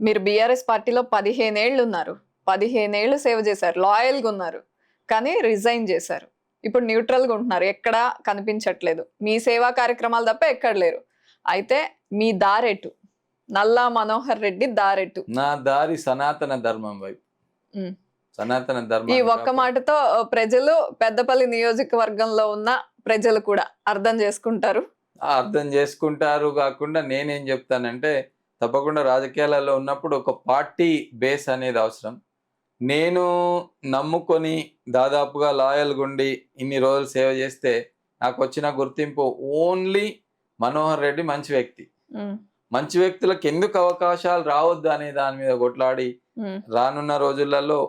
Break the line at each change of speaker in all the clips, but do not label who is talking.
మీరు బీఆర్ఎస్ పార్టీలో 15 ఏళ్ళు ఉన్నారు. 15 ఏళ్ళు సేవ చేశారు. లాయల్‌గా ఉన్నారు. కానీ రిజైన్ చేశారు. ఇప్పుడు న్యూట్రల్‌గా ఉంటున్నారు. ఎక్కడా కనిపించట్లేదు. మీ సేవా కార్యక్రమాలు తప్ప ఎక్కడ లేరు. అయితే మీ దారెటు? నల్లా మనోహర్ రెడ్డి దారెటు?
నా దారి సనాతన ధర్మం వైపు.
హ్మ్.
సనాతన
ఈ
ధర్మం
ఒక్క మాటతో ప్రజలు పెద్దపల్లి నియోజకవర్గంలో ఉన్న ప్రజలు కూడా అర్థం చేసుకుంటారు.
అర్థం చేసుకుంటారు కాకుండా నేనేం చెప్తానంటే తప్పకుండా రాజకీయాలలో ఉన్నప్పుడు ఒక పార్టీ బేస్ అనేది అవసరం. నేను నమ్ముకొని దాదాపుగా లాయల్‌గా ఉండి ఇన్ని రోజులు సేవ చేస్తే నాకొచ్చిన గుర్తింపు ఓన్లీ మనోహర్ రెడ్డి మంచి వ్యక్తి.
హ్మ్.
మంచి వ్యక్తులకు ఎందుకు అవకాశాలు రావద్దు అనే దాని మీద కొట్లాడి
హ్మ్.
రానున్న రోజులలో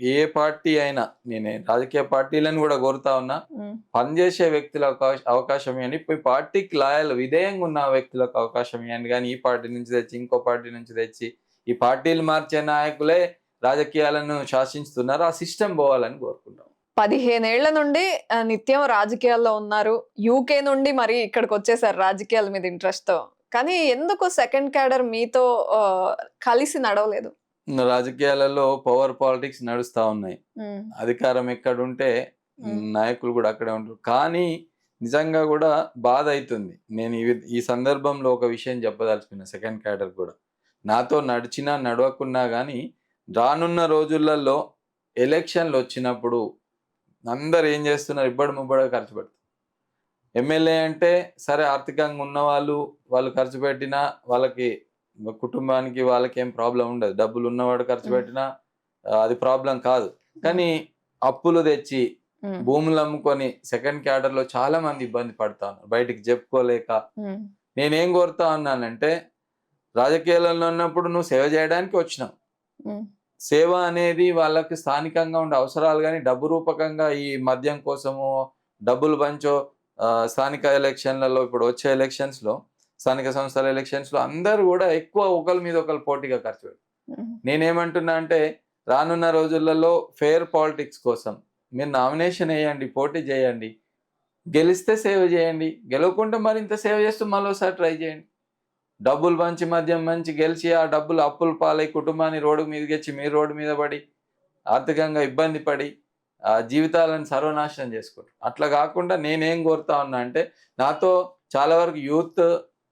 ఏ పార్టీ అయినా నేను రాజకీయ పార్టీలను కూడా కోరుతా ఉన్నా
హ్మ్.
పనిచేసే వ్యక్తులకు అవకాశం ఇవ్వండి. ఇప్పుడు పార్టీకి లాయల్ విధేయంగా ఉన్న వ్యక్తులకు అవకాశం ఇవ్వండి. కానీ ఈ పార్టీ నుంచి తెచ్చి ఇంకో పార్టీ నుంచి తెచ్చి ఈ పార్టీలు మార్చే నాయకులే రాజకీయాలను శాసిస్తున్నారు. ఆ సిస్టమ్ పోవాలని కోరుకుంటాం.
15 ఏళ్ల నుండి నిత్యం రాజకీయాల్లో ఉన్నారు. యూకే నుండి మరి ఇక్కడికొచ్చేసారు రాజకీయాల మీద ఇంట్రెస్ట్‌తో. కానీ ఎందుకు సెకండ్ క్యాడర్ మీతో కలిసి నడవలేదు?
రాజకీయాలలో పవర్ పాలిటిక్స్ నడుస్తా ఉన్నాయి.
హ్మ్.
అధికారం ఎక్కడుంటే
హ్మ్.
నాయకులు కూడా అక్కడే ఉంటారు. కానీ నిజంగా కూడా బాధ అయితుంది. నేను ఈ సందర్భంలో ఒక విషయం చెప్పదలుచుకున్నా సెకండ్ క్యాడర్ కూడా. నాతో నడిచినా నడవకున్నా గానీ రానున్న రోజులలో ఎలక్షన్లు వచ్చినప్పుడు అందరూ ఏం చేస్తున్నారు ఇబ్బడి ముబ్బడిగా ఖర్చు పెడతారు. ఎమ్మెల్యే అంటే సరే ఆర్థికంగా ఉన్నవాళ్ళు వాళ్ళు ఖర్చు పెట్టినా వాళ్ళకి కుటుంబానికి వాళ్ళకేం ప్రాబ్లం ఉండదు. డబ్బులు ఉన్నవాడు ఖర్చు
హ్మ్.
పెట్టినా అది ప్రాబ్లం కాదు. కానీ అప్పులు తెచ్చి
హ్మ్.
భూములు అమ్ముకొని సెకండ్ క్యాడర్‌లో చాలా మంది ఇబ్బంది పడతా ఉన్నారు. బయటికి చెప్పుకోలేక.
హ్మ్.
నేనేం కోరుతా ఉన్నానంటే రాజకీయాలలో ఉన్నప్పుడు నువ్వు సేవ చేయడానికి వచ్చినావు.
హ్మ్.
సేవ అనేది వాళ్ళకి స్థానికంగా ఉండే అవసరాలు గాని డబ్బు రూపకంగా ఈ మద్యం కోసమో, డబ్బులు పంచో స్థానిక ఎలక్షన్‌లలో ఇప్పుడు వచ్చే ఎలక్షన్స్‌లో స్థానిక సంస్థల ఎలక్షన్స్‌లో అందరూ గూడా ఎక్కువ ఒకళ్ళ మీద ఒకళ్ళు పోటీగా ఖర్చు పెడతారు.
హ్మ్.
నేనేమంటున్నా అంటే రానున్న రోజులలో ఫెయిర్ పాలిటిక్స్ కోసం మీరు నామినేషన్ ఎయ్యండి, పోటీ చేయండి. గెలిస్తే సేవ చేయండి. గెలవకుంటే మరింత సేవ చేస్తూ మళ్ళోసారి ట్రై చేయండి. డబ్బులు పంచి మద్యం మంచి గెలిచి ఆ డబ్బులు అప్పుల పాలై కుటుంబాన్ని రోడ్డు మీదకెచ్చి మీరు రోడ్డు మీద పడి ఆర్థికంగా ఇబ్బంది పడి జీవితాలను సర్వనాశనం చేసుకుంటారు. అట్లా కాకుండా నేనేం కోరుతా ఉన్నా అంటే నాతో చాలా వరకు యూత్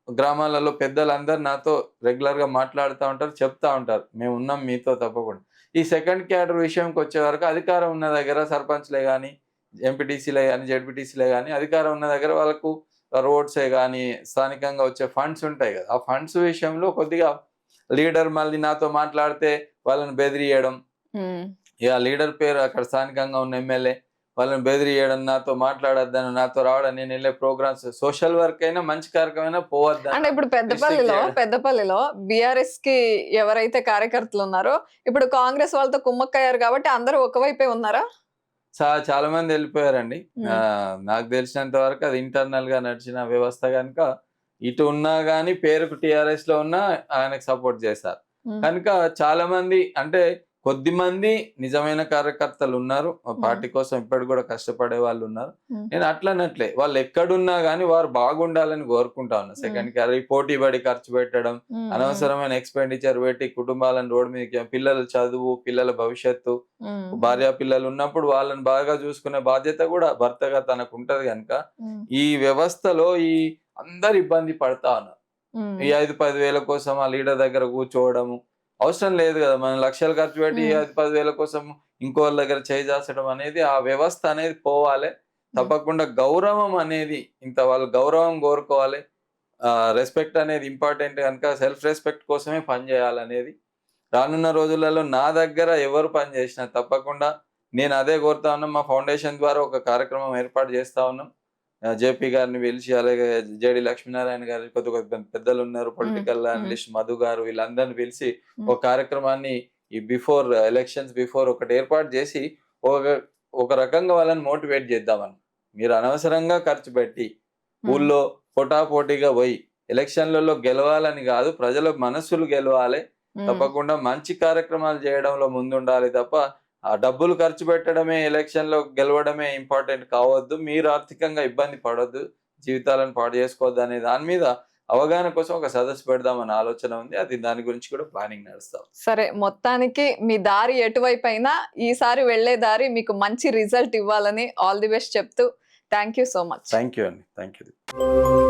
గ్రామాలలో పెద్దలందరూ నాతో రెగ్యులర్‌గా మాట్లాడుతా ఉంటారు. చెప్తా ఉంటారు. మేమున్నాం మీతో తప్పకుండా. ఈ సెకండ్ క్యాడర్ విషయంకి వచ్చే వరకు అధికారం ఉన్న దగ్గర సర్పంచ్‌లే గాని, ఎంపీటీసీలే గాని, జెడ్పీటీసీలే గాని అధికారం ఉన్న దగ్గర వాళ్ళకు రోడ్సే గాని, స్థానికంగా వచ్చే ఫండ్స్ ఉంటాయి గదా! ఆ ఫండ్స్ విషయంలో కొద్దిగా లీడర్ మళ్ళీ నాతో మాట్లాడితే వాళ్ళని బెదిరియడం.
హ్మ్.
ఇక లీడర్ పేరు అక్కడ స్థానికంగా ఉన్న ఎమ్మెల్యే. వాళ్ళని బెదిరియడం, నాతో మాట్లాడొద్దని, నాతో రావడం, నేనెళ్ళే ప్రోగ్రామ్స్ సోషల్ వర్క్ అయినా, మంచి కార్యక్రమమైనా
అంటే
పోవద్దన్న
ఇప్పుడు
రిస్ట్రిక్ట్ చేయడం.
పెద్దపల్లిలో బీఆర్ఎస్‌కి ఎవరైతే కార్యకర్తలున్నారో ఇప్పుడు కాంగ్రెస్ వాళ్ళతో కుమ్మక్కయ్యారు కాబట్టి అందరూ ఒకవైపే ఉన్నారా?
చాలా మంది ఎళ్ళిపోయారండి.
హ్మ్.
నాకు తెలిసినంత వరకు అది ఇంటర్నల్‌గా నడిచిన వ్యవస్థ గనుక, ఇటు ఉన్నా గాని పేరుకు టీఆర్ఎస్‌లో ఉన్నా ఆయనకు సపోర్ట్ చేశారు.
హ్మ్.
కనుక చాలా మంది అంటే కొద్దిమంది నిజమైన కార్యకర్తలున్నారు.
హ్మ్.
పార్టీ కోసం ఇప్పటికి గూడా కష్టపడే వాళ్ళున్నారు.
హ్మ్.
నేను అట్లనట్లే వాళ్ళెక్కడున్నా గాని వారు బాగుండాలని కోరుకుంటా ఉన్నా.
హ్మ్.
సెకండ్ క్యారీ పోటీ పడి ఖర్చు పెట్టడం,
హ్మ్. హ్మ్.
అనవసరమైన ఎక్స్‌పెండిచర్ పెట్టి కుటుంబాలను రోడ్డు మీదకి పిల్లల చదువు, పిల్లల భవిష్యత్తు
హ్మ్.
భార్య పిల్లలు ఉన్నప్పుడు వాళ్ళని బాగా చూసుకునే బాధ్యత కూడా భర్తగా తనకుంటది గనుక,
హ్మ్.
ఈ వ్యవస్థలో అందరు ఇబ్బంది పడతా ఉన్నారు.
హ్మ్.
ఈ 5, 10 వేల కోసం ఆ లీడర్ దగ్గర కూర్చోవడము. అవసరం లేదు గదా! మనం లక్షలు ఖర్చు పెట్టి
హ్మ్.
5, 10 వేల కోసం ఇంకోళ్ళ దగ్గర చేయి చాచడం అనేది ఆ వ్యవస్థ అనేది పోవాలే.
హ్మ్.
తప్పకుండా గౌరవం అనేది వాళ్ళు గౌరవం కోరుకోవాలి. రెస్పెక్ట్ అనేది ఇంపార్టెంట్ గనుక సెల్ఫ్ రెస్పెక్ట్ కోసమే పని చేయాలనేది రానున్న రోజులలో నా దగ్గర ఎవరు పని చేసినా తప్పకుండా నేను అదే కోరుతా ఉన్నా. మా ఫౌండేషన్ ద్వారా ఒక కార్యక్రమం ఏర్పాటు చేస్తా ఉన్నాం. జేపీ గారిని పిలిచి అలాగే జేడీ లక్ష్మీనారాయణ గారు కొద్ది పెద్దలున్నారు.
హ్మ్.
పొలిటికల్
హ్మ్.
అనలిస్ట్ మధు గారు వీళ్ళందరిని పిలిచి
హ్మ్.
ఒక కార్యక్రమాన్ని ఈ ఎలక్షన్స్ బిఫోర్ ఒకటి ఏర్పాటు చేసి ఒక ఒక రకంగా వాళ్ళని మోటివేట్ చేద్దామని. మీరు అనవసరంగా ఖర్చు పెట్టి
హ్మ్.
ఊళ్ళో పోటాపోటీగా పోయి ఎలక్షన్‌లలో గెలవాలని గాదు ప్రజల మనస్సులు గెలవాలే.
హ్మ్.
తప్పకుండా మంచి కార్యక్రమాలు జేయడంలో ముందుండాలి తప్ప, ఆ డబ్బులు ఖర్చు పెట్టడమే ఎలక్షన్‌లో గెలవడమే ఇంపార్టెంట్ కావద్దు. మీరు ఆర్థికంగా ఇబ్బంది పడొద్దు. జీవితాలను పాడు చేసుకోవద్దనే దాని మీద అవగాహన కోసం ఒక సదస్సు పెడదామన్న ఆలోచన ఉంది. అది దాని గురించి కూడా ప్లానింగ్ నడుస్తాం.
సరే, మొత్తానికి మీ దారి ఎటువైపు అయినా ఈసారి వెళ్లే దారి మీకు మంచి రిజల్ట్ ఇవ్వాలని ఆల్ ది బెస్ట్ చెప్తూ thank you so much.
Thank you అండి. Thank you.